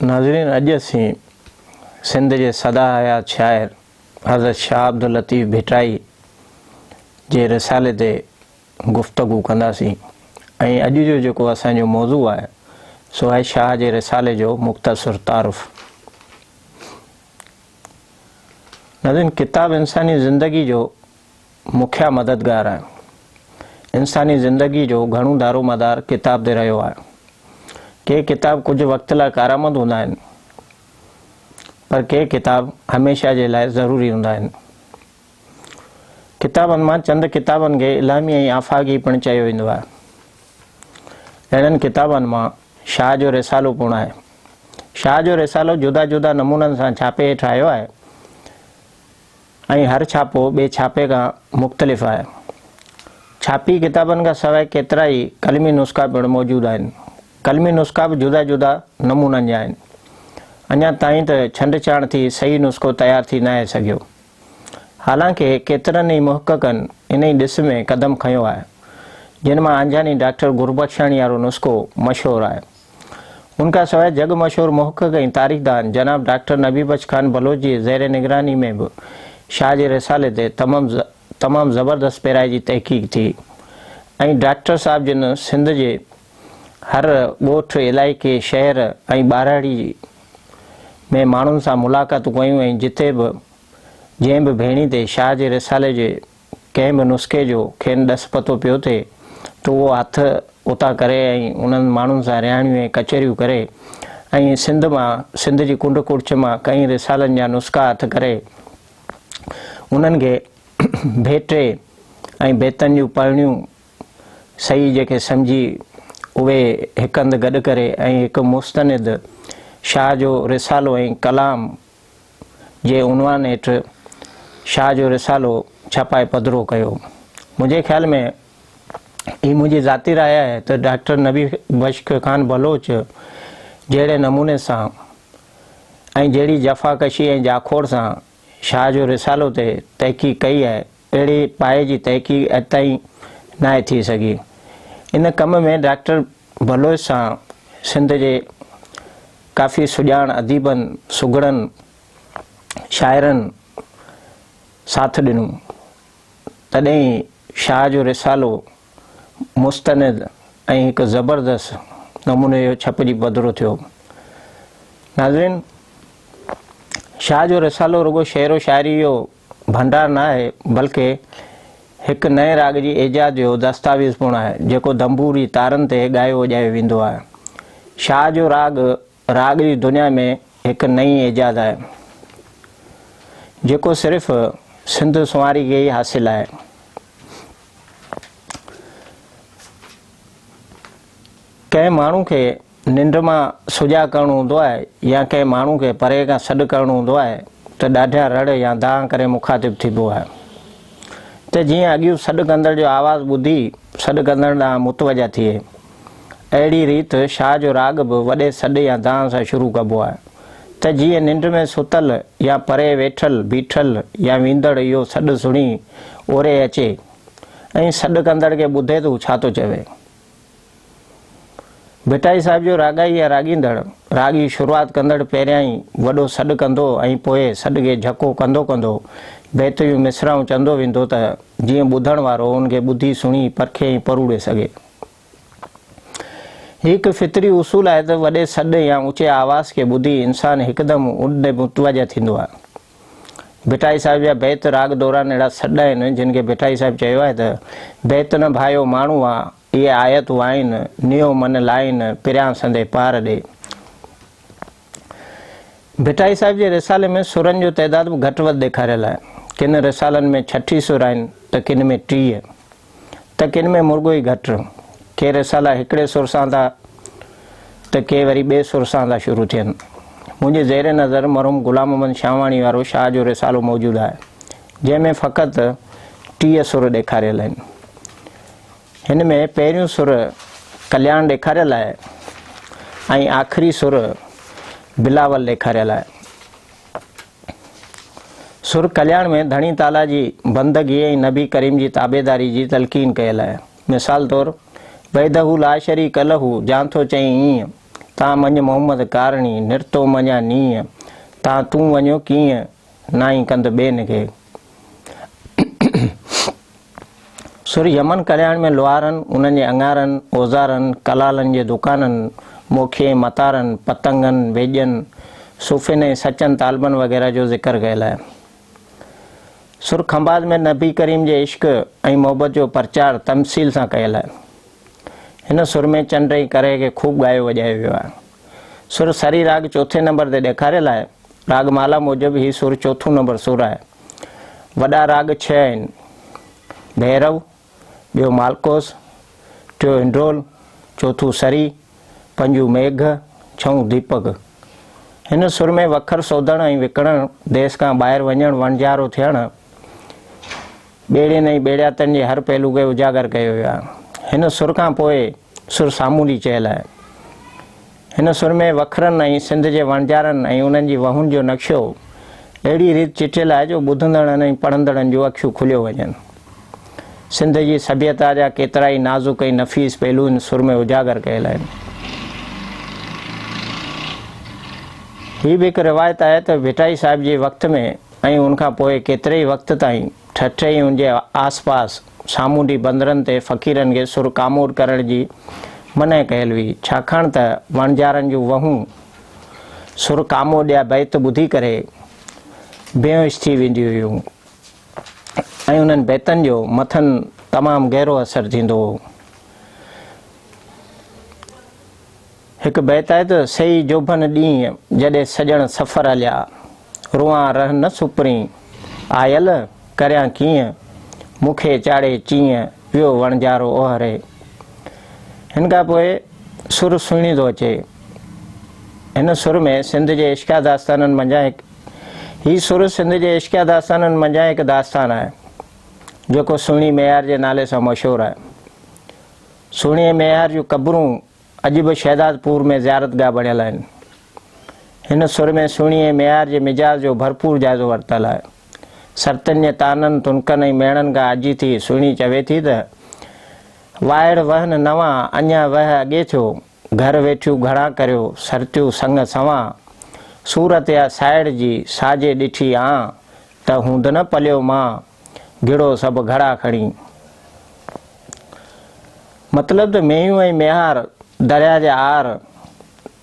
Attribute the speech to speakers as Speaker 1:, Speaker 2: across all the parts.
Speaker 1: नाज़रीन, अॼु असीं सिंध जे सदाहयात शाइर हज़रत शाह अब्दुल लतीफ़ भिटाई जे रिसाले ते गुफ़्तगू कंदासीं। ऐं अॼु जो जेको असांजो मौज़ू आहे सो आहे शाह जे रिसाले जो मुख़्तसर तारुफ़। नाज़रीन, किताब इंसानी ज़िंदगी जो मुख्य मददगार आहे। इंसानी ज़िंदगी जो घणो दारो मदार किताब ते रहियो आहे। के किताब कुछ वक़्त लाइ कारआमद हूंदा आहिनि, पर के किताब हमेशा जे लाइ ज़रूरी हूंदा आहिनि। किताबनि मां चंद किताबनि खे इलामी ऐं आफ़ाक़ी पिणु चयो वेंदो आहे। अहिड़नि किताबनि मां शाह जो रिसालो पिणु आहे। शाह जो रिसालो जुदा जुदा नमूननि सां छापे हेठि आयो आहे ऐं हर छापो ॿिए छापे खां मुख़्तलिफ़ आहे। छापी किताबनि खां सवाइ केतिरा ई कलमी नुस्ख़ा पिणु मौजूदु आहिनि। कलमी नुस्ख़ा बि जुदा जुदा नमूननि जा आहिनि। अञा ताईं त छंड छाण थी सही नुस्ख़ो तयारु थी न आहे सघियो। हालांकि केतिरनि ई मुहक़क़नि इन ई ॾिस में क़दम खयो आहे, जिन मां आंजानी डॉक्टर गुरबख्शाणी वारो नुस्ख़ो मशहूरु आहे। उनखां सवाइ जग मशहूरु मुहक़क़ ऐं तारीख़दान जनाब डॉक्टर नबी बख्श खान बलोच जी ज़ेर निगरानी में बि शाह जे रिसाले ते तमामु ज़बरदस्त पैराई जी तहक़ीक़ थी ऐं डॉक्टर साहिब जिन सिंध जे हर ॻोठ, इलाइक़े, शहर ऐं ॿारहाड़ी में माण्हुनि सां मुलाक़ातूं कयूं ऐं जिते बि जंहिं बि भेणी ते शाह जे रिसाले जे कंहिं बि नुस्ख़े जो खेनि ॾस पतो पियो थिए त उहो हथ उतां करे ऐं उन्हनि माण्हुनि सां रिहाणियूं ऐं कचहरियूं करे ऐं सिंध जी कुंड कुड़च मां कई रिसालनि जा नुस्ख़ा हथ करे उन्हनि खे भेटे ऐं बेतनि जूं पढ़णियूं सही जेके सम्झी उहे हिकु हंधि गॾु करे ऐं हिकु मुस्तनिद शाह जो रिसालो ऐं कलाम जे उनवान हेठि शाह जो रिसालो छपाए पधिरो कयो। मुंहिंजे ख़्याल में ही मुंहिंजी ज़ाती राय आहे त डॉक्टर नबी बख्श खान बलोच जहिड़े नमूने सां ऐं जहिड़ी जफ़ाकशी ऐं जाखोड़ सां शाह जो रिसालो ते तहक़ीक़ कई आहे, अहिड़ी पाए जी तहक़ीक़ अॼु ताईं न आहे थी सघी। इन कम में डॉक्टर बलोच सां सिंध जे काफ़ी सुॼाण अदीबनि, सुगड़नि, शाइरनि साथ ॾिनूं, तॾहिं शाह जो रिसालो मुस्तनिद ऐं हिकु ज़बरदस्त नमूने जो छपजी पधिरो थियो। नाज़रीन, शाह जो रिसालो रुगो शेरो शाइरी जो भंडार न आहे, बल्कि हिकु नए राग जी एजाद जो दस्तावेज़ पिणु आहे, जेको दंबूरी तारनि ते ॻायो वॼायो वेंदो आहे। शाह जो राग जी दुनिया में हिकु नई एजाद आहे, जेको सिर्फ़ सिंध सुवारी खे ई हासिलु आहे। कंहिं माण्हू खे निंड मां सुॼा करणो हूंदो आहे या कंहिं माण्हू खे परे खां सॾु करणो हूंदो आहे त ॾाढा रड़ या दाह करे मुखातिबु थींदो आहे त जीअं अॻियूं सॾु कंदड़ जो आवाज़ु ॿुधी सॾु कंदड़ ॾांहुं मुतवजा थिए। अहिड़ी रीति शाह जो राग बि वॾे सॾु या दाह सां शुरू कबो आहे त जीअं निंड में सुतल या परे वेठल बीठल या वींदड़ इहो सॾु सुणी ओरे अचे ऐं सॾु कंदड़ खे ॿुधे त हू छा थो चवे। भिटाई साहिब जो रागाई या राॻींदड़ रागी शुरूआति कंदड़ पहिरियां ई वॾो सॾु कंदो ऐं पोइ सॾ खे झको कंदो कंदो बेतूं मिसराऊं चवंदो वेंदो त जीअं ॿुधण वारो उनखे ॿुधी सुणी परखे ऐं परूड़े सघे। हिकु फितरी उसूल आहे त वॾे सॾ या ऊचे आवाज़ खे ॿुधी इंसानु हिकदमि उॾ मुतवजा थींदो आहे। भिटाई साहिब जा बैत राग दौरान अहिड़ा सॾ आहिनि जिन खे भिटाई साहिब चयो आहे त बैत न भायो माण्हू आहे, इहे आयतूं आहिनि, नियो मन लाइन पिरियां संदे पार ॾे। भिटाई साहिब जे रिसाले में सुरनि जो तइदाद बि घटि वधि ॾेखारियल आहे। किन रिसालनि में 36 सुर आहिनि त किन में 30 त किन में मुर्गो ई घटि। के रिसाला हिकिड़े सुर सां था त के वरी ॿिए सुर सां था शुरू थियनि। मुंहिंजे ज़ेर नज़र मरहूम ग़ुलाम मोहम्मद शाहवाणी वारो शाह जो रिसालो मौजूदु आहे, जंहिंमें फ़क़ति 30 सुर ॾेखारियल आहिनि। हिन में पहिरियों सुर कल्याण ॾेखारियल आहे ऐं आख़िरी सुर बिलावल ॾेखारियल आहे। सुर कल्याण में धणी ताला जी बंदगी ऐं नबी करीम जी ताबेदारी जी तलक़ीन कयल आहे। मिसाल तौरु वैदहू ला शरीक लहू जान थो चई ईअं ता मंझ मोहम्मद कारणी निरतो मञा नीअ ता तूं वञो कीअं नाई कंद ॿियनि खे। सुर यमन कल्याण में लोहारनि उन्हनि जे अंगारनि औज़ारनि कलालनि जे दुकाननि मोखे मतारनि पतंगनि वेजनि सूफ़िन ऐं सचनि तालबनि वग़ैरह जो ज़िक्र कयल आहे। सुर खंबाज में नबी करीम जे इश्क ऐं मोहबत जो प्रचार तमसील सां कयल आहे। हिन सुर में चंड ऐं करे खे खूब ॻायो वॼायो वियो आहे। सुर सरी राग चौथे नंबर ते ॾेखारियल आहे। रागमाला मूजिबि हीउ सुर चोथों नंबर सुर आहे। वॾा राग 6 आहिनि, भैरव, ॿियो मालकोस, टियों इंड्रोल, चौथों सरी, पंजूं मेघ, छहों दीपक। हिन सुर में वखर सोधण ऐं विकिणणु, देश खां ॿाहिरि वञणु, वणझारो थियणु, ॿेड़ियुनि ऐं ॿेड़ियातनि जे हर पहलू खे उजागर कयो वियो आहे। हिन सुर खां पोइ सुर सामूली चयल आहे। हिन सुर में वखरनि ऐं सिंध जे वणझारनि ऐं उन्हनि जी वहुनि जो नक्शो अहिड़ी रीति चिटियल आहे जो ॿुधंदड़नि ऐं पढ़ंदड़नि जूं अखियूं खुलियो वञनि। सिंध जी सभ्यता जा केतिरा ई नाज़ुक ऐं नफ़ीस पहलू हिन सुर में उजागर कयल आहिनि। हीअ बि हिकु रिवायत आहे त भिटाई साहिब जे वक़्त में ऐं उनखां पोइ केतिरे ई वक़्त ताईं ठठ ऐं उनजे आसपास सामूंडी बंदरनि ते फ़क़ीरनि खे सुर कामोर करण जी मनाई कयल हुई, छाकाणि त वणझारनि जूं वहूं सुर कामो ॾिया बैत ॿुधी करे बेहोश थी वेंदियूं हुयूं ऐं उन्हनि बैतनि जो मथनि तमामु गहरो असरु थींदो हो। हिकु बैत आहे त सही जोभन ॾींहुं जॾहिं सॼण सफ़र हलिया, रुआं रह न सुपरी आयल करियां कीअं मूंखे चाढ़े चीअं वियो वणझारो ओहरे। हिन खां पोइ सुर सुहिणी थो अचे। हिन सुर में सिंध जे इश्क़ा दास्ताननि मंझां हीउ सुर सिंध जे इश्क़ा दास्ताननि मंझां हिकु दास्तान आहे जेको सुहिणी मेयार जे नाले सां मशहूरु आहे। सुहिणी मेयार जूं क़बरूं अॼु बि शहदादपुर में ज़ियारतगाह बणियल आहिनि। हिन सुर में सुहिणी मेयार जे मिजाज़ जो भरपूर जाइज़ो वरितल आहे। सरतनि जे ताननि तुनकनि ऐं मेणनि खां आजी थी सुहिणी चवे थी त वाइड़ वहन नवां अञा वह अॻे थियो, घर वेठियूं घणा करियो सरतियूं संग सवां, सूरत या साइड़ जी साजे ॾिठी आं त हूंद न पलियो मां गिड़ो सभु घड़ा खणी। मतिलबु त मेयूं ऐं मेहार, दरिया जा आर,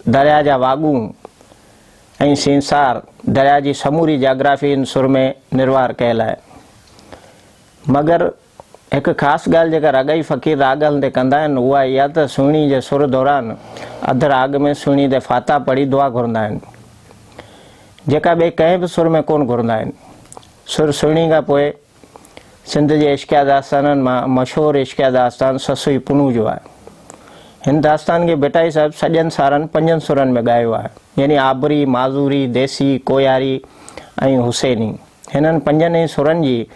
Speaker 1: दरिया जा वाॻूं ऐं सींसार, दरिया जी समूरी जाग्राफी इन सुर में निर्वार कयल आहे। मगर हिकु ख़ासि ॻाल्हि जेका राॻई फ़क़ीर राॻ हलंदे कंदा आहिनि उहा इहा त सुहिणी जे सुर दौरान अधु राॻ में सुहिणी ते फाता पढ़ी दुआ घुरंदा आहिनि, जेका ॿिए कंहिं बि सुर में कोन घुरंदा आहिनि। सुर सुहिणी खां पोइ सिंध जे इश्क़ा दास्ताननि मां मशहूरु इश्क़ा दास्तान ससुई पुनू जो आहे। हिन दास्तान खे भिटाई साहिब सॼनि सारनि 5 सुरनि में ॻायो आहे, यानी आबरी, माज़ूरी, देसी, कोयारी ऐं हुसैनी। हिननि 5 सुरनि जी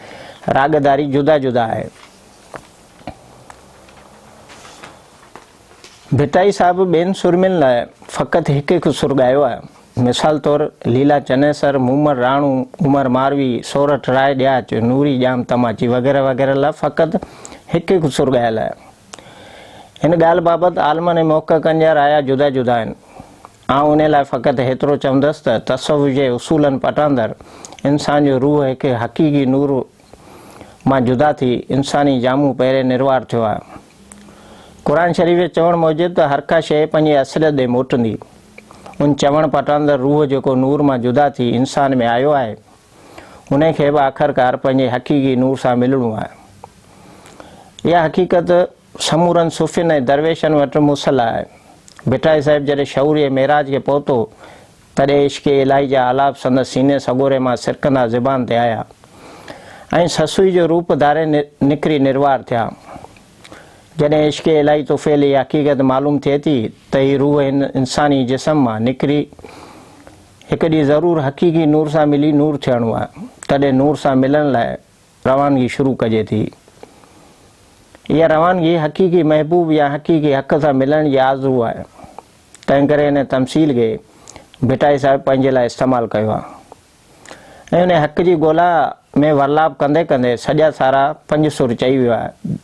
Speaker 1: राॻदारी जुदा जुदा आहे। भिटाई साहिब ॿियनि सुरमियुनि लाइ फ़क़ति हिकु सुर ॻायो आहे। मिसाल तौरु लीला चनेसर, मूमर राणू, उमर मारवी, सोरठ राय ॾियाच, नूरी जाम तमाची वग़ैरह वग़ैरह लाइ फ़क़ति हिकु सुर ॻायल आहे। हिन ॻाल्हि बाबति आलमनि ऐं मोहक़क़नि जा राया जुदा जुदा आहिनि। आउं उन लाइ फ़क़ति हेतिरो चवंदसि त तसव्वुफ़ जे उसूलनि पटांदड़ इंसान जो रूह हिकु हक़ीक़ी नूर मां जुदा थी इंसानी जामू पहिरें निर्वार थियो आहे। क़ुर शरीफ़ जे चवण मूजिबि त हर का शइ पंहिंजे असलियत ॾे मोटंदी। उन चवण पटांदड़ रूह जेको नूर मां जुदा थी इंसान में आयो आहे उनखे बि आख़िरकार पंहिंजे हक़ीक़ी नूर सां मिलणो आहे। इहा हक़ीक़त समूरनि सूफ़ियुनि ऐं दरवेशनि वटि मुसल आहे। भिटाई साहिब जॾहिं शऊर ऐं मेराज खे पहुतो तॾहिं इश्क़ इलाही जा आलाप संदसि सीने सगोरे मां सिरकंदा ज़बान ते आया ऐं ससुई जो रूप धारे निकिरी निर्वार थिया। जॾहिं इश्क़ इलाही तुफ़ैल जी हक़ीक़त मालूम थिए थी त हीअ रूह हिन इंसानी जिस्म मां निकिरी हिकु ॾींहुं ज़रूरु हक़ीक़ी नूर सां मिली नूर थियणो आहे, तॾहिं नूर सां मिलण लाइ रवानगी शुरू कजे थी। इहा रवानगी हक़ीक़ी महबूब या हक़ीक़ी हक़ सां मिलण जी आरज़ू आहे। तंहिं करे हिन तमसील खे भिटाई साहिब पंहिंजे लाइ इस्तेमालु कयो आहे ऐं उन हक़ जी ॻोल्हा में वर्लाप कंदे कंदे सॼा सारा 5 सुर चई वियो आहे।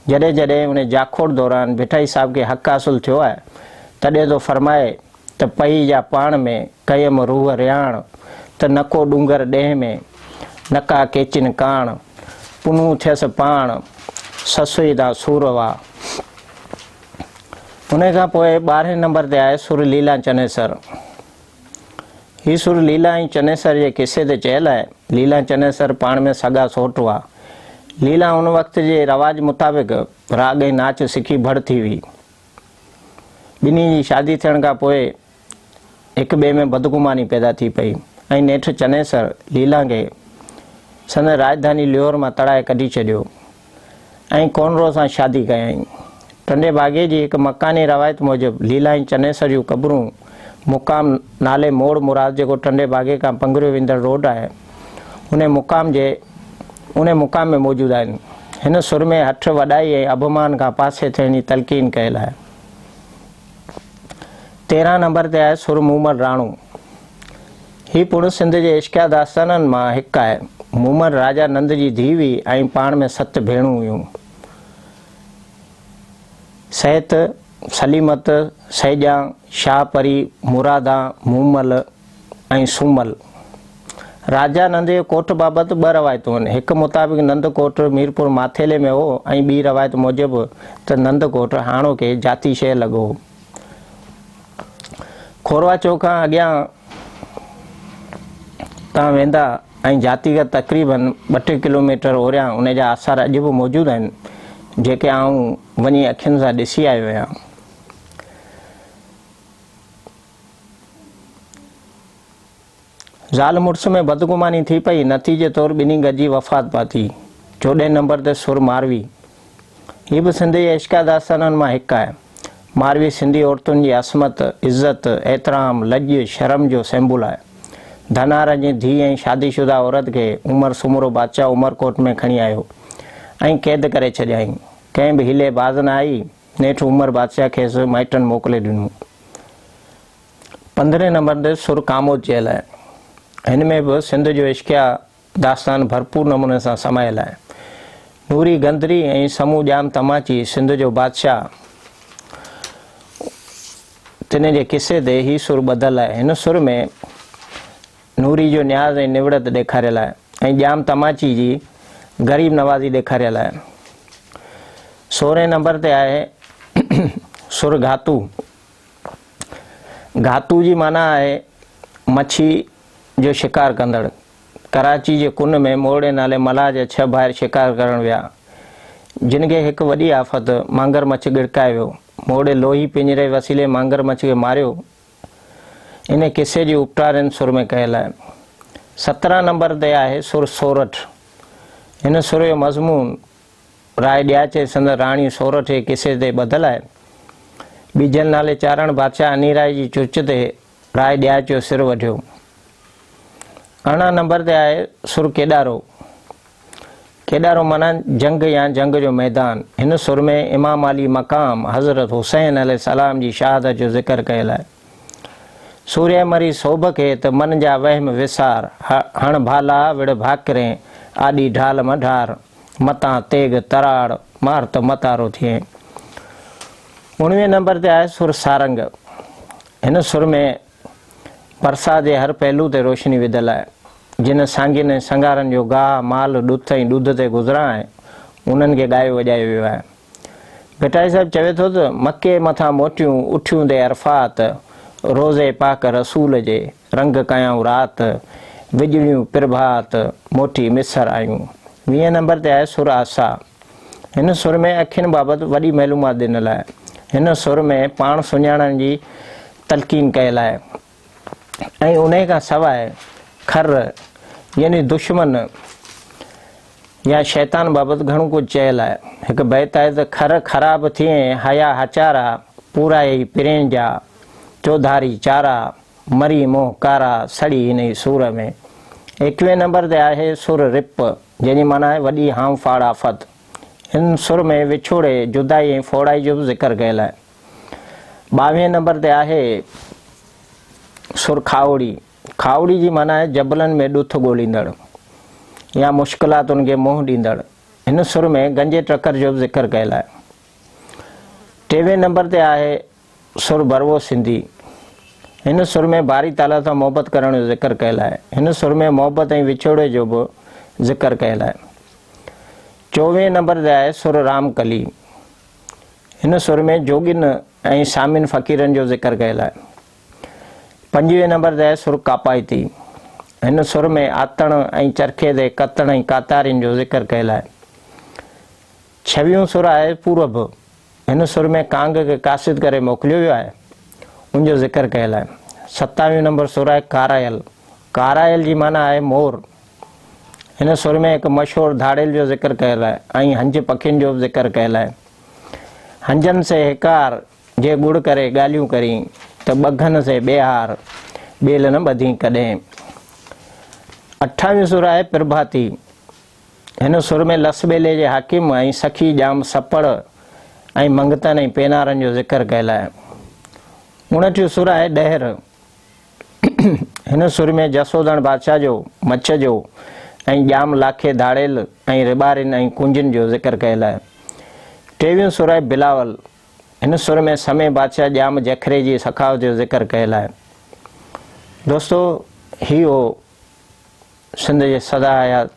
Speaker 1: जॾहिं जॾहिं उन जाखोड़ दौरान भिटाई साहिब खे हक़ हासिलु थियो आहे तॾहिं तो फरमाए त पई जा पाण में कयम रूह रियाण त नको डूंगर ॾेह में नका केचिन काण पुनू थियसि पाण ससुई दा सूरवा। उन खां पोइ 12हें नंबर ते आहे सुर लीला चनेसर। ही सुर लीला ऐं चनेसर जे किसे ते चयल आहे। लीला चनेसर पाण में सॻा सोट हुआ। लीला उन वक़्त जे रवाज मुताबिक़ राग ऐं नाच सिखी भड़ थी हुई। ॿिन्ही जी शादी थियण खां पोइ हिक ॿिए में बदगुमानी पैदा थी पई ऐं नेठि चनेसर लीला खे संदन राजधानी लियोर मां तड़ाए कढी छॾियो ऐं कोनरो सां शादी कयईं। टंडे बागे जी हिकु मकानी रवायत मूजिबि लीला ऐं चनेसर जूं क़बरूं मुक़ाम नाले मोड़ मुराद जेको टंडे बागे खां पंगरियो वेंदड़ रोड आहे उन मुक़ाम में मौजूदु आहिनि। हिन सुर में हठ वॾाई ऐं अभिमान खां पासे थियण जी तलक़ीन कयल आहे। 13 नंबर ते आहे सुर मूमल राणो। ही पुण सिंध जे इश्किया दास्ताननि मां हिकु आहे। मूमल राजा नंद जी धीउ हुई ऐं पाण में 7 भेणूं हुयूं। सैत, सलीमत, सैजा, शाहपरी, मुरादा, मूमल ऐं सूमल। राजा नंद जे कोट बाबति 2 रवायतूं आहिनि। हिकु मुताबिक़ नंद कोट मीरपुर माथेले में हो ऐं ॿी रवायत मूजिबि त नंद कोट हाणोके जाती शइ लॻो। खोरवा चौक खां अॻियां तव्हां वेंदा ऐं जाती खां तक़रीबन 2-3 किलोमीटर ओरियां उन जा आसार अॼु बि मौजूदु आहिनि जेके आऊं वञी अखियुनि सां ॾिसी आयो आहियां। ज़ाल मुड़ुस में बदगुमानी थी पई। नतीजे तौरु ॿिन्ही गॾिजी वफ़ात पाती। 14 नंबर ते सुर मारवी। हीअ बि सिंध जे इश्किया दास्ताननि मां हिकु आहे। मारवी सिंधी औरतुनि जी असमत, इज़त, एतराम, लॼ, शर्म जो सिंबल आहे। धनार जी धीउ ऐं शादीशुदा औरत खे उमर सुमरो बादशाह उमरकोट में खणी आयो ऐं क़ैद करे छॾियईं। कंहिं बि हिले बाज़ न आई। नेठि उमर बादशाह खेसि माइटनि मोकिले ॾिनो। 15 नंबर ते सुर कामोद चयल आहे। हिन में बि सिंध जो इश्किया दास्तान भरपूर नमूने सां समायल आहे। नूरी गंदरी ऐं समूह जाम तमाची सिंध जो बादशाह तिने जे किसे ते ही सुर ॿधल आहे। हिन सुर में नूरी जो न्याज़ ऐं निवड़त ॾेखारियल आहे ऐं जाम तमाची जी ग़रीब नवाज़ी ॾेखारियल आहे। 16 नंबर ते आहे सुर घातू। घातू जी माना आहे मच्छी जो शिकार कंदड़। कराची जे कुन में मोड़े नाले मलाह जा 6 भाइर शिकार करण विया जिन खे हिकु वॾी आफ़त मांगर मच्छ गिड़काए वियो। मोड़े लोही पिंजरे वसीले मांगर मच्छ खे मारियो। इन किसे जी उपटार इन सुर में कयल आहे। 17 नंबर ते आहे सुर सोरठ। हिन सुर जो मज़मून राय ॾियाचे संदन राणी सोरठ जे किसे ते ॿधल आहे। ॿिजल नाले चारण बादशाह अनीराय जी चुर्च ते राय ॾियाच जो सिर वढियो। 18 नंबर ते आहे सुर केॾारो। केॾारो माना जंग या जंग जो मैदान। हिन सुर में इमाम अली मक़ाम हज़रत हुसैन अलैहिस्सलाम जी शहादत जो ज़िक्र कयल आहे। सूर्य मरी सोभ खे त मन जा वहम विसार हण भाला विड़ भाकरे आॾी ढाल मढार मतां तेग तराड़ मार त मतारो थिए। 19 नंबर ते आहे सुर सारंग। हिन सुर में बरसात जे हर पहलू ते रोशनी विधल आहे। जिन सांगिन ऐं संगारनि जो गाह माल ॾुथ ऐं ॾुध ते गुज़रा आहे उन्हनि खे ॻायो वॼायो वियो आहे। भिटाई साहिबु चवे थो त मके मथां मोटियूं उठियूं दे अरफ़ात रोज़े पाक रसूल जे रंग कयाऊं रात विजड़ियूं प्रभात मोटी मिसर आयूं। 20 नंबर ते आहे सुर आसा। हिन सुर में अखियुनि बाबति वॾी मालूमात ॾिनल आहे। हिन सुर में पाण सुञाणण जी तलक़ीन कयल आहे ऐं उन खां सवाइ खर यानी दुश्मन या शैतान बाबति घणो कुझु चयल आहे। हिकु बैत आहे त खर ख़राब थिए हया हचारा पूरा ई पिरें जा चौधारी चारा मरी मोह कारा सड़ी हिन ई सूर में। 21 नंबर ते आहे सुर रिप जंहिंजी माना आहे वॾी हांव फाड़ आफ़त। हिन सुर में विछोड़े जुदाई ऐं फोड़ाई जो बि ज़िक्र कयल आहे। 22 नंबर ते आहे सुर खावड़ी। खावड़ी जी माना आहे जबलनि में ॾुथ ॻोल्हींदड़ या मुश्किलातुनि खे मोह ॾींदड़। हिन सुर में गंजे ट्रकर जो बि ज़िक्र कयल आहे। 23 नंबर ते आहे सुर बरवो सिंधी। हिन सुर में बारी ताला सां मोहबत करण जो ज़िक्र कयल आहे। हिन सुर में मोहबत ऐं विछोड़े जो बि ज़िक्र कयल आहे। 24 नंबर ते आहे सुर राम कली। हिन सुर में जोगिन ऐं सामिन फ़क़ीरनि जो ज़िक्र कयल आहे। 25 नंबर ते आहे सुर कापायती। हिन सुर में आतण ऐं चरखे ते कतण ऐं कातारियुनि जो ज़िक्र कयल आहे। 26 सुर आहे पूरब। हिन सुर में कांग खे कासिद करे मोकिलियो वियो आहे, उनजो ज़िक्र कयल आहे। 27 नंबर सुर आहे कारायल। कारायल जी माना आहे मोर। हिन सुर में हिकु मशहूरु धाड़ेल जो ज़िक्र कयल आहे ऐं हंज पखियुनि जो बि ज़िक्र कयल आहे। हंजनि से हिकार जे गुड़ करे ॻाल्हियूं करी त बघनि से ॿेहार ॿेल न ॿधी कॾहिं। 28 सुर आहे प्रभाती। हिन सुर में लसबेले जे हाकिम ऐं सखी जाम सपड़ ऐं मंगतनि ऐं पेनारनि जो ज़िक्र कयल आहे। 29 सुर आहे ॾहर। हिन सुर में जसोदण बादशाह जो मच्छ जो ऐं जाम लाखे धाड़ेल ऐं रिबारिन ऐं कुंजनि जो ज़िक्र कयल आहे। 23 सुर आहे बिलावल। हिन सुर में समय बादशाह जाम जखरे जी सखावत जो ज़िक्र कयल आहे। दोस्तों, ही हो सिंध जे सदाहयात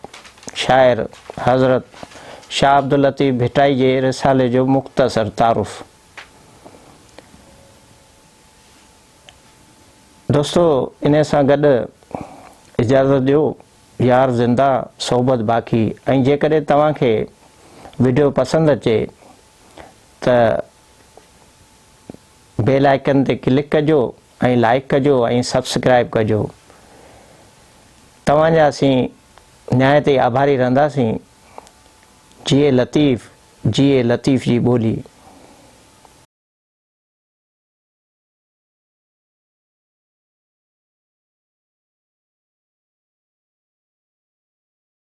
Speaker 1: शाइर हज़रत शाह अब्दुल लतीफ़ भिटाई जे रिसाले जो मुख़्तसर तारुफ़। दोस्तों, इन सां गॾु इजाज़त ॾियो। यार ज़िंदा सोबत बाक़ी। ऐं जेकॾहिं तव्हांखे वीडियो पसंदि अचे त बेल आइकन ते क्लिक कजो ऐं लाइक कजो ऐं सब्सक्राइब कजो। तव्हांजा असीं न्याय ते आभारी रहंदासीं। जिए लतीफ़, जिए लतीफ़ जी ॿोली।